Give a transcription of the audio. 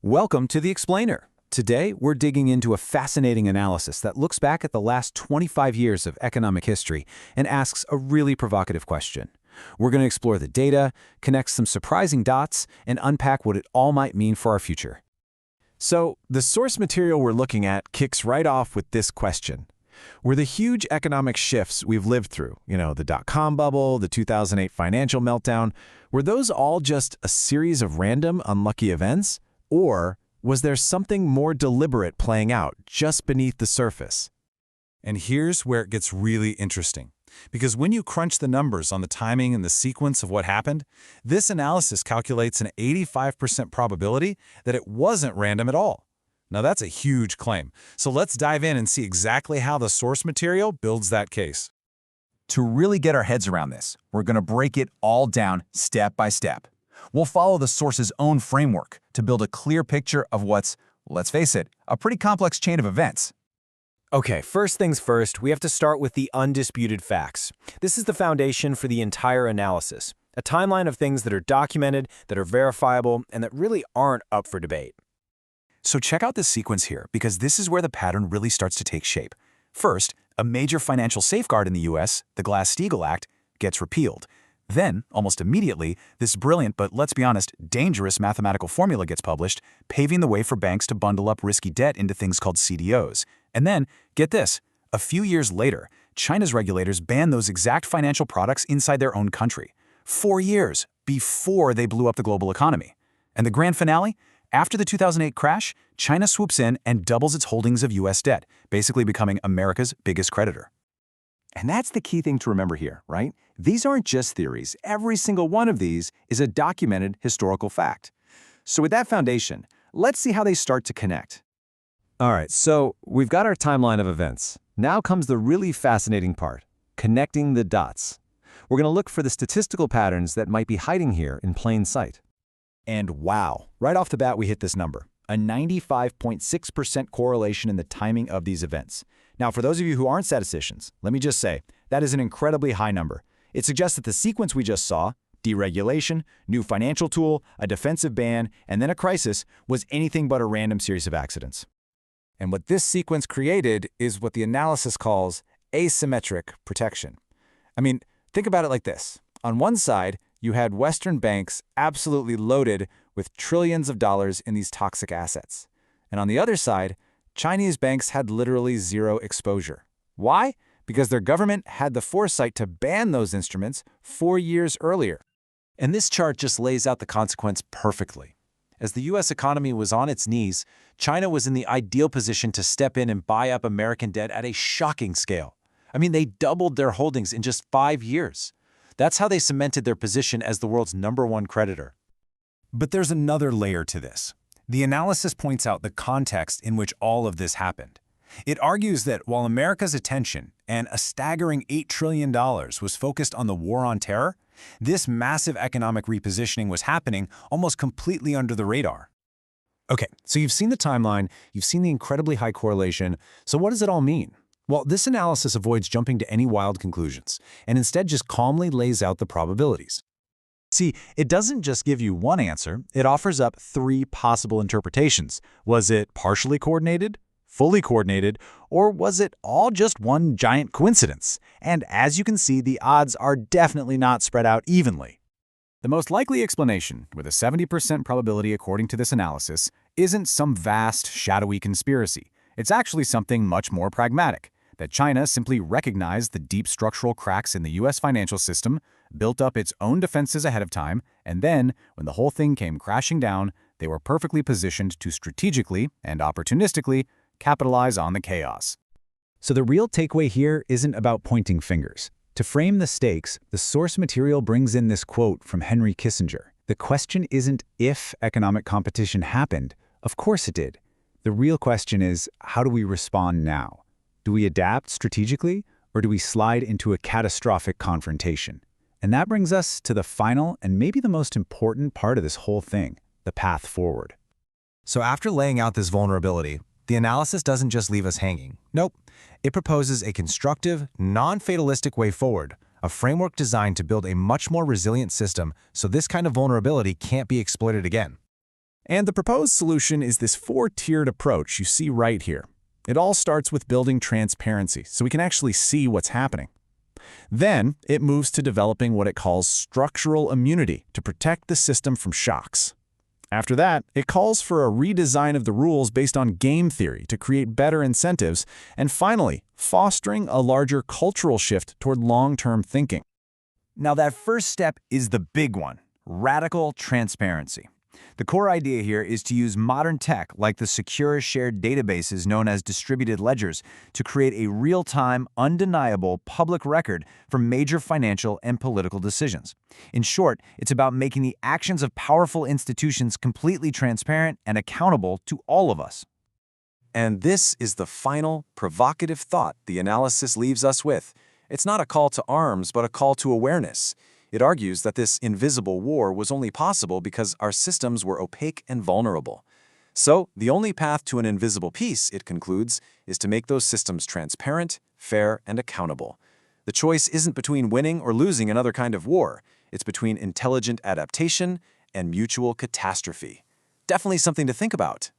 Welcome to The Explainer. Today, we're digging into a fascinating analysis that looks back at the last 25 years of economic history and asks a really provocative question. We're going to explore the data, connect some surprising dots, and unpack what it all might mean for our future. So, the source material we're looking at kicks right off with this question. Were the huge economic shifts we've lived through, the dot-com bubble, the 2008 financial meltdown, were those all just a series of random, unlucky events? Or was there something more deliberate playing out just beneath the surface? And here's where it gets really interesting. Because when you crunch the numbers on the timing and the sequence of what happened, this analysis calculates an 85% probability that it wasn't random at all. Now that's a huge claim, so let's dive in and see exactly how the source material builds that case. To really get our heads around this, we're going to break it all down step by step. We'll follow the source's own framework to build a clear picture of what's, let's face it, a pretty complex chain of events. Okay, first things first, we have to start with the undisputed facts. This is the foundation for the entire analysis, a timeline of things that are documented, that are verifiable, and that really aren't up for debate. So check out this sequence here, because this is where the pattern really starts to take shape. First, a major financial safeguard in the U.S., the Glass-Steagall Act, gets repealed. Then, almost immediately, this brilliant but, let's be honest, dangerous mathematical formula gets published, paving the way for banks to bundle up risky debt into things called CDOs. And then, get this, a few years later, China's regulators ban those exact financial products inside their own country. 4 years before they blew up the global economy. And the grand finale? After the 2008 crash, China swoops in and doubles its holdings of U.S. debt, basically becoming America's biggest creditor. And that's the key thing to remember here, right? These aren't just theories. Every single one of these is a documented historical fact. So with that foundation, let's see how they start to connect. All right, so we've got our timeline of events. Now comes the really fascinating part, connecting the dots. We're going to look for the statistical patterns that might be hiding here in plain sight. And wow, right off the bat we hit this number, a 95.6% correlation in the timing of these events. Now, for those of you who aren't statisticians, let me just say, that is an incredibly high number. It suggests that the sequence we just saw, deregulation, new financial tool, a defensive ban, and then a crisis, was anything but a random series of accidents. And what this sequence created is what the analysis calls asymmetric protection. I mean, think about it like this. On one side, you had Western banks absolutely loaded with trillions of dollars in these toxic assets. And on the other side, Chinese banks had literally zero exposure. Why? Because their government had the foresight to ban those instruments 4 years earlier. And this chart just lays out the consequence perfectly. As the U.S. economy was on its knees, China was in the ideal position to step in and buy up American debt at a shocking scale. I mean, they doubled their holdings in just 5 years. That's how they cemented their position as the world's #1 creditor. But there's another layer to this. The analysis points out the context in which all of this happened. It argues that while America's attention, and a staggering $8 trillion, was focused on the war on terror, this massive economic repositioning was happening almost completely under the radar. Okay, so you've seen the timeline, you've seen the incredibly high correlation, so what does it all mean? Well, this analysis avoids jumping to any wild conclusions, and instead just calmly lays out the probabilities. See, it doesn't just give you one answer, it offers up 3 possible interpretations. Was it partially coordinated, fully coordinated, or was it all just one giant coincidence? And as you can see, the odds are definitely not spread out evenly. The most likely explanation, with a 70% probability according to this analysis, isn't some vast, shadowy conspiracy. It's actually something much more pragmatic, that China simply recognized the deep structural cracks in the U.S. financial system, built up its own defenses ahead of time, and then, when the whole thing came crashing down, they were perfectly positioned to strategically and opportunistically capitalize on the chaos. So the real takeaway here isn't about pointing fingers. To frame the stakes, the source material brings in this quote from Henry Kissinger. The question isn't if economic competition happened. Of course it did. The real question is, how do we respond now? Do we adapt strategically, or do we slide into a catastrophic confrontation? And that brings us to the final and maybe the most important part of this whole thing, the path forward. So after laying out this vulnerability, the analysis doesn't just leave us hanging. Nope. It proposes a constructive, non-fatalistic way forward, a framework designed to build a much more resilient system so this kind of vulnerability can't be exploited again. And the proposed solution is this four-tiered approach you see right here. It all starts with building transparency, so we can actually see what's happening. Then, it moves to developing what it calls structural immunity to protect the system from shocks. After that, it calls for a redesign of the rules based on game theory to create better incentives, and finally, fostering a larger cultural shift toward long-term thinking. Now that first step is the big one, radical transparency. The core idea here is to use modern tech like the secure shared databases known as distributed ledgers to create a real-time, undeniable public record for major financial and political decisions. In short, it's about making the actions of powerful institutions completely transparent and accountable to all of us. And this is the final, provocative thought the analysis leaves us with. It's not a call to arms, but a call to awareness. It argues that this invisible war was only possible because our systems were opaque and vulnerable. So, the only path to an invisible peace, it concludes, is to make those systems transparent, fair, and accountable. The choice isn't between winning or losing another kind of war. It's between intelligent adaptation and mutual catastrophe. Definitely something to think about.